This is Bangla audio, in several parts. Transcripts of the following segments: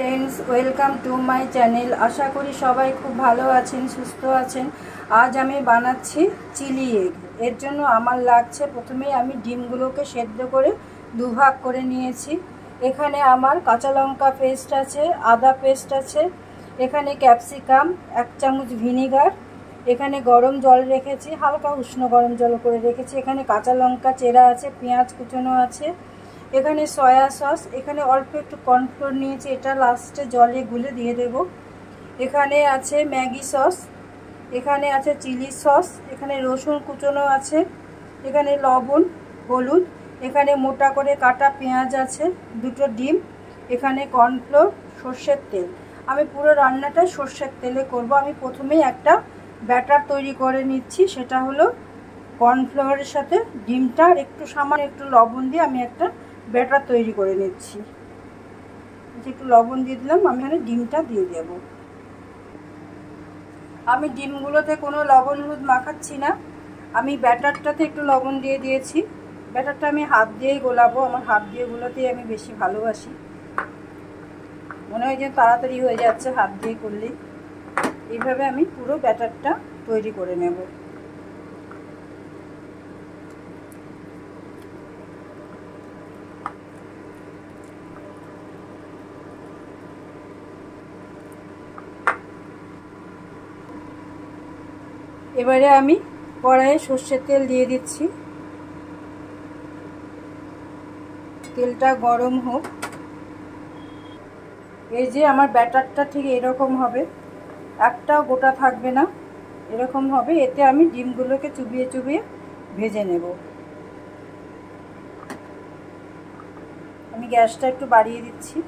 Friends welcome to my channel. आशा करी सबाई खूब भालो आछेन सुस्थ आछेन। आज आमी बानाচ্ছি चिली एग। एर जोन्नो आमार लागছে प्रथमेই आमी डिमगुलोके सेদ্ধ करे दुभाग करे निয়েছি। एखाने आमार काँचा लंका पेस्ट आछे, आदा पेस्ट आछे, एखाने कैप्सिकाम, 1 चामच ভিনিগার, एखाने गरम जल रेखेছি, हालका उष्ण गरम जल करे रेखेছি, एखाने काँचा लंका चेरा आछे, पेঁয়াজ कुचोनो आछे, एखाने सया सस, एखाने अल्प एकटु कर्नफ्लोर निয়েছি, এটা लास्टे जले गुले दिए देव। एखाने आछे मैगी सस, एखाने आछे चिली सस, एखाने रसुन कुचोनो आछे, एखाने लवण हलुद, एखाने मोटा करे काटा पेঁয়াজ आछे, दुटो डिम, एखाने कर्नफ्लोर, सर्षेर तेल। आमी पुरो रान्नाटा सर्षेर तेले करब। आमी प्रथमेই একটা ব্যাটার তৈরি করে নিচ্ছি, সেটা হলো কর্নফ্লাওয়ারের সাথে ডিমটা আর একটু সামান্য একটু লবণ দিয়ে আমি একটা ব্যাটার তৈরি করে নিচ্ছি। একটু লবণ দিয়ে দিলাম, আমি এখানে ডিমটা দিয়ে দেব। আমি ডিমগুলোতে কোনো লবণ হলুদ মাখাচ্ছি না, আমি ব্যাটারটাতে একটু লবণ দিয়ে দিয়েছি। ব্যাটারটা আমি হাত দিয়েই গোলাবো, আমার হাত দিয়ে গোলাতেই আমি বেশি ভালোবাসি। মনে হয় যে তাড়াতাড়ি হয়ে যাচ্ছে হাত দিয়ে করলেই। এইভাবে আমি পুরো ব্যাটারটা তৈরি করে নেব। এবারে আমি কড়াইয়ে সরষের তেল দিয়ে দিচ্ছি। তেলটা গরম হোক। এই যে আমার ব্যাটারটা ঠিক এরকম হবে, একটাও গোটা থাকবে না, এরকম হবে। এতে আমি ডিমগুলোকে চুবিয়ে চুবিয়ে ভেজে নেব। আমি গ্যাসটা একটু বাড়িয়ে দিচ্ছি।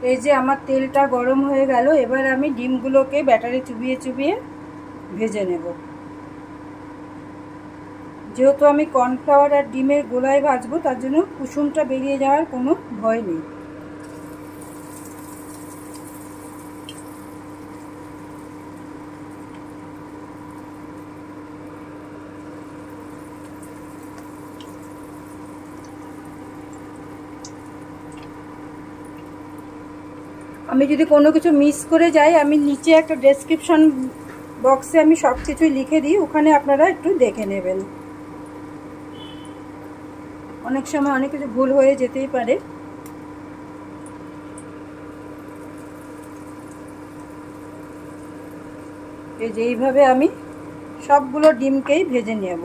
এই যে আমার তেলটা গরম হয়ে গেল, এবার আমি ডিমগুলোকে ব্যাটারে চুবিয়ে চুবিয়ে ভেজে নেব। যেহেতু আমি কর্নফ্লাওয়ার আর ডিমের গোলায় ভাজবো, তার জন্য কুসুমটা বেরিয়ে যাওয়ার কোনো ভয় নেই। আমি যদি কোনো কিছু মিস করে যাই, আমি নিচে একটা ডেসক্রিপশন বক্সে আমি সব কিছুই লিখে দিই, ওখানে আপনারা একটু দেখে নেবেন। অনেক সময় অনেক কিছু ভুল হয়ে যেতেই পারে। এই যে এইভাবে আমি সবগুলো ডিমকেই ভেজে নেব।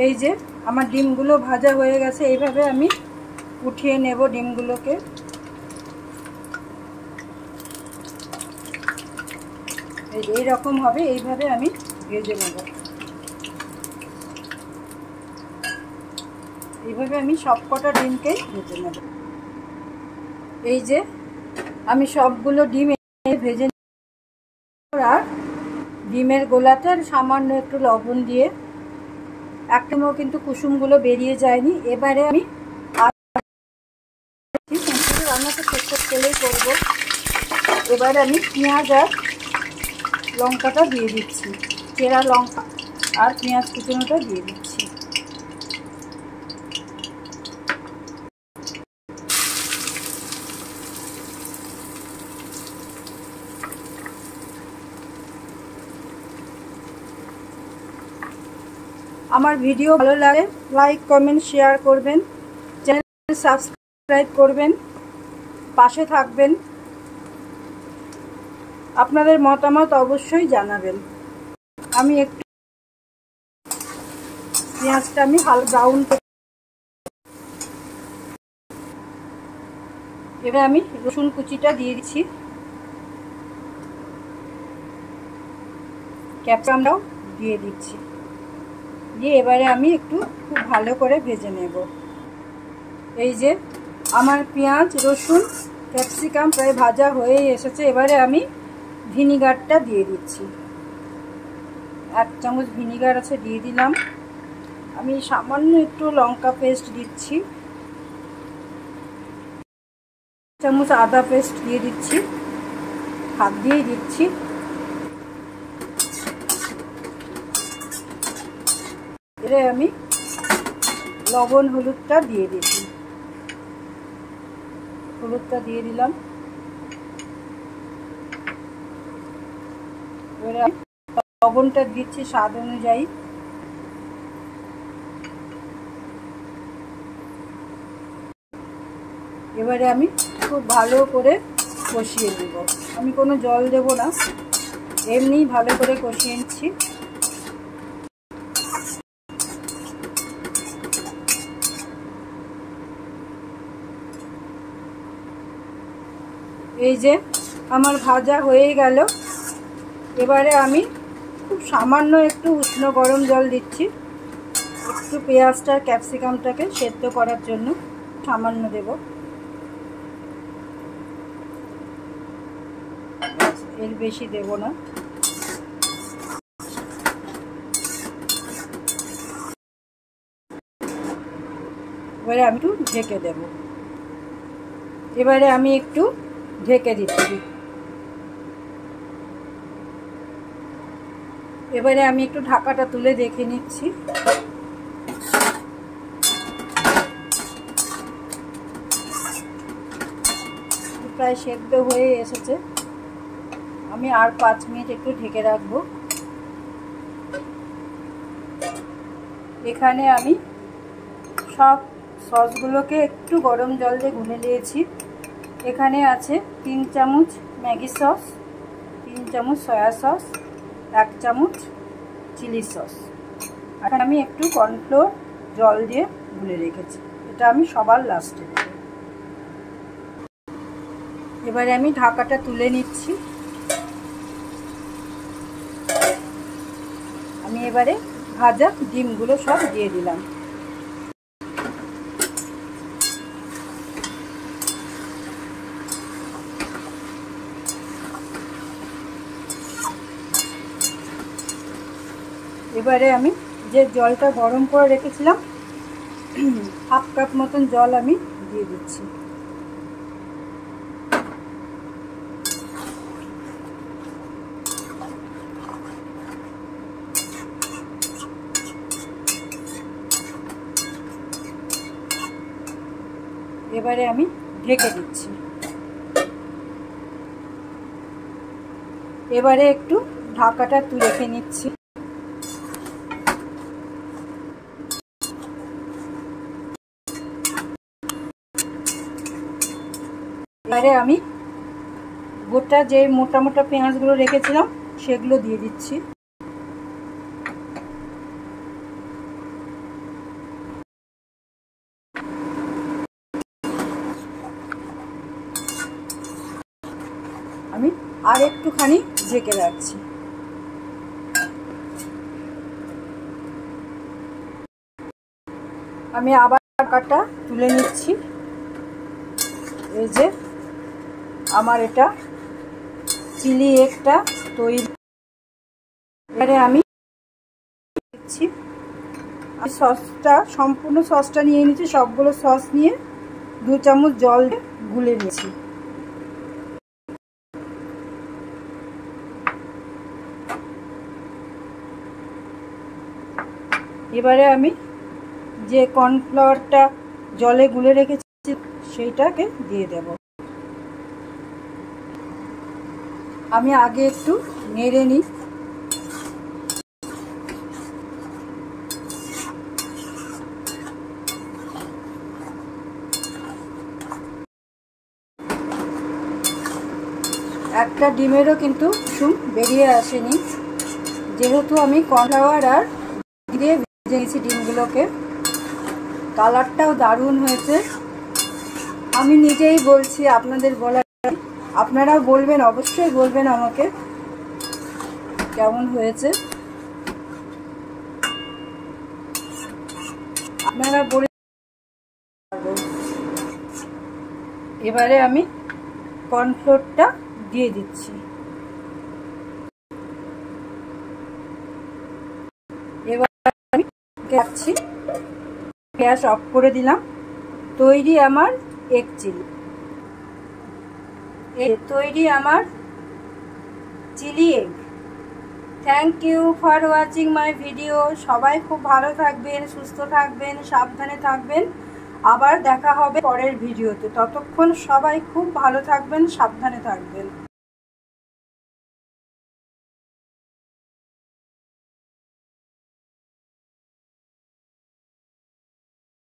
এই যে আমার ডিমগুলো ভাজা হয়ে গেছে, এইভাবে আমি উঠিয়ে নেব ডিমগুলোকে। এই রকম হবে, এইভাবে আমি ভেজে নেব। এইভাবে আমি সবকটা ডিমকে ভেজে নেব। এই যে আমি সবগুলো ডিম ভেজে নেব। আর ডিমের গোলাটা সামান্য একটু লবণ দিয়ে, একদমও কিন্তু কুসুমগুলো বেরিয়ে যায়নি। এবারে আমি রান্নাটা সরষের তেলেই করব। এবারে আমি পেঁয়াজ আর লঙ্কাটা দিয়ে দিচ্ছি, চেরা লঙ্কা আর পেঁয়াজ কুচনোটা দিয়ে দিচ্ছি। আমার ভিডিও ভালো লাগে লাইক কমেন্ট শেয়ার করবেন, চ্যানেল সাবস্ক্রাইব করবেন, পাশে থাকবেন। আপনাদের মতামত অবশ্যই জানাবেন। আমি একটু পেঁয়াজটা আমি হালকা ব্রাউন করে, এবার আমি রসুন কুচিটা দিয়ে দিচ্ছি, ক্যাপসিকামটাও দিয়ে দিচ্ছি, দিয়ে এবারে আমি একটু খুব ভালো করে ভেজে নেব। এই যে আমার পেঁয়াজ রসুন ক্যাপসিকাম প্রায় ভাজা হয়েই এসেছে। এবারে আমি ভিনিগারটা দিয়ে দিচ্ছি, 1 চামচ ভিনিগার আছে, দিয়ে দিলাম। আমি সামান্য একটু লঙ্কা পেস্ট দিচ্ছি, 1 চামচ আদা পেস্ট দিয়ে দিচ্ছি, হাত দিয়েই দিচ্ছি। এবারে আমি লবণ হলুদটা দিয়ে দিচ্ছি। হলুদটা দিয়ে দিলাম। এবারে লবণটা দিচ্ছি স্বাদ অনুযায়ী। এবারে আমি খুব ভালো করে কষিয়ে দেব। আমি কোনো জল দেব না, এমনি ভালো করে কষিয়ে নিচ্ছি। এই যে আমার ভাজা হয়ে গেল। এবারে আমি খুব সামান্য একটু উষ্ণ গরম জল দিচ্ছি, একটু পেঁয়াজটা ক্যাপসিকামটাকে সেদ্ধ করার জন্য সামান্য দেব। এর বেশি দেব না। এবারে আমি একটু ঢেকে দেব। এবারে আমি একটু ঢেকে দিচ্ছি। এবারে আমি একটু ঢাকাটা তুলে দেখে নিচ্ছি। প্রায় সেদ্ধ হয়ে এসেছে। আমি আর 5 মিনিট একটু ঢেকে রাখবো। এখানে আমি সব সসগুলোকে একটু গরম জল দিয়ে গুলে নিয়েছি। এখানে আছে 3 চামচ ম্যাগি সস, 3 চামচ সয়া সস, 1 চামচ চিলি সস। আর আমি একটু কর্নফ্লোর জল দিয়ে গুলে রেখেছি। এটা আমি সবার লাস্টে দেব। এবারে আমি ঢাকাটা তুলে নিচ্ছি। আমি এবারে ভাজা ডিমগুলো সব দিয়ে দিলাম। এবারে আমি যে জলটা গরম করে রেখেছিলাম, 1/2 কাপ মতন জল আমি দিয়ে দিচ্ছি। এবারে আমি ঢেকে দিচ্ছি। এবারে একটু ঢাকাটা তুলে রেখে নিচ্ছি। এবারে আমি গোটা যে মোটা মোটা পেঁয়াজগুলো রেখেছিলাম সেগুলো দিয়ে দিচ্ছি। আমি আর একটুখানি ঢেকে রাখছি। আমি আবার ঢাকাটা তুলে নিচ্ছি। এই যে আমার এটা চিলি এগটা তৈরি। এবারে আমি দিচ্ছি। আমি সসটা সম্পূর্ণ সসটা নিয়ে নিচ্ছি। সবগুলো সস নিয়ে 2 চামচ জল দিয়ে গুলে নিয়েছি। এবারে আমি যে কর্নফ্লাওয়ারটা জলে গুলে রেখেছি সেইটাকে দিয়ে দেব। আমি আগে একটু নেড়ে নিই। একটা ডিমেরও কিন্তু কুসুম বেরিয়ে আসেনি, যেহেতু আমি কর্নফ্লাওয়ার আর দিয়ে ভেজে নিয়েছি ডিমগুলোকে। কালারটাও দারুণ হয়েছে। আমি নিজেই বলছি, আপনাদের বলার, আপনারাও বলবেন, অবশ্যই বলবেন আমাকে কেমন হয়েছে। আপনারা বলে। এবারে আমি কর্নফ্লোরটা দিয়ে দিচ্ছি। এবার আমি রাখছি, গ্যাস অফ করে দিলাম। তৈরি আমার এগ চিলি। তৈরি আমার chilli egg. Thank you for watching my video. সবাই খুব ভালো থাকবেন, সুস্থ থাকবেন, সাবধানে থাকবেন। আবার দেখা হবে পরের ভিডিওতে। ততক্ষণ সবাই খুব ভালো থাকবেন, সাবধানে থাকবেন।